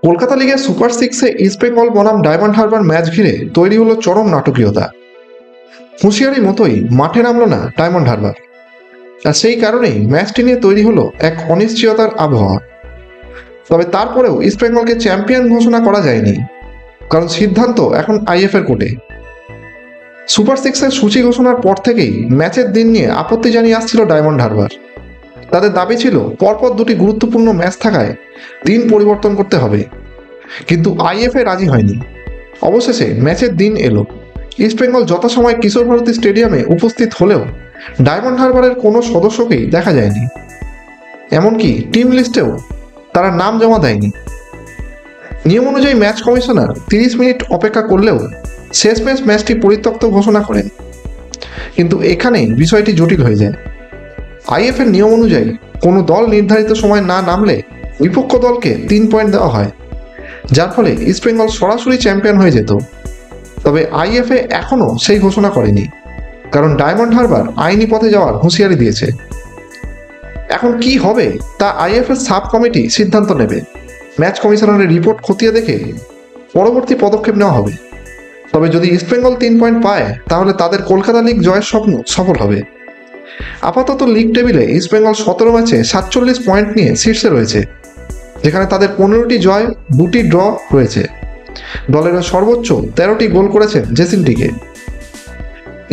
কলকাতা লিগের সুপার সিক্সে ইস্ট বেঙ্গল বনাম ডায়মন্ড হারবার ম্যাচ ঘিরে তৈরি হলো চরম নাটকীয়তা। হুঁশিয়ারি মতোই মাঠে নামল না ডায়মন্ড হারবার, আর সেই কারণেই ম্যাচটি নিয়ে তৈরি হলো এক অনিশ্চয়তার আবহাওয়া। তবে তারপরেও ইস্ট বেঙ্গলকে চ্যাম্পিয়ন ঘোষণা করা যায়নি, কারণ সিদ্ধান্ত এখন আইএফএর কোর্টে। সুপার সিক্সের সূচি ঘোষণার পর থেকেই ম্যাচের দিন নিয়ে আপত্তি জানিয়ে আসছিল ডায়মন্ড হারবার। তাদের দাবি ছিল পরপর দুটি গুরুত্বপূর্ণ ম্যাচ থাকায় দিন পরিবর্তন করতে হবে, কিন্তু আইএফএ রাজি হয়নি। অবশেষে ম্যাচের দিন এলো। ইস্ট বেঙ্গল যথাসময়ে কিশোর ভারতী স্টেডিয়ামে উপস্থিত হলেও ডায়মন্ড হারবারের কোনো সদস্যকেই দেখা যায়নি, এমনকি টিম লিস্টেও তারা নাম জমা দেয়নি। নিয়ম অনুযায়ী ম্যাচ কমিশনার 30 মিনিট অপেক্ষা করলেও শেষমেশ ম্যাচটি পরিত্যক্ত ঘোষণা করেন। কিন্তু এখানেই বিষয়টি জটিল হয়ে যায়। আইএফএর নিয়ম অনুযায়ী কোনো দল নির্ধারিত সময় না নামলে বিপক্ষ দলকে 3 পয়েন্ট দেওয়া হয়, যার ফলে ইস্ট বেঙ্গল সরাসরি চ্যাম্পিয়ন হয়ে যেত। তবে আইএফএ এখনও সেই ঘোষণা করেনি, কারণ ডায়মন্ড হারবার আইনি পথে যাওয়ার হুঁশিয়ারি দিয়েছে। এখন কি হবে তা আইএফএর সাব কমিটি সিদ্ধান্ত নেবে। ম্যাচ কমিশনারের রিপোর্ট খতিয়ে দেখে পরবর্তী পদক্ষেপ নেওয়া হবে। তবে যদি ইস্ট বেঙ্গল 3 পয়েন্ট পায়, তাহলে তাদের কলকাতা লিগ জয়ের স্বপ্ন সফল হবে। আপাতত লিগ টেবিলে ইস্ট বেঙ্গল 17 ম্যাচে 47 পয়েন্ট নিয়ে শীর্ষে রয়েছে, যেখানে তাদের 15টি জয় 2টি ড্র হয়েছে। দলের সর্বোচ্চ 13টি গোল করেছেন জেসিন্টিকে।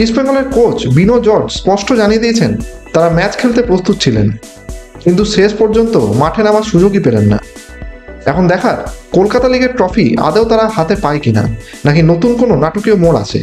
ইস্ট বেঙ্গলের কোচ বিনো জর্জ স্পষ্ট জানিয়ে দিয়েছেন তারা ম্যাচ খেলতে প্রস্তুত ছিলেন, কিন্তু শেষ পর্যন্ত মাঠে নামার সুযোগই পেলেন না। এখন দেখার কলকাতা লিগের ট্রফি আদৌ তারা হাতে পায় কিনা, নাকি নতুন কোনো নাটকীয় মোড় আছে।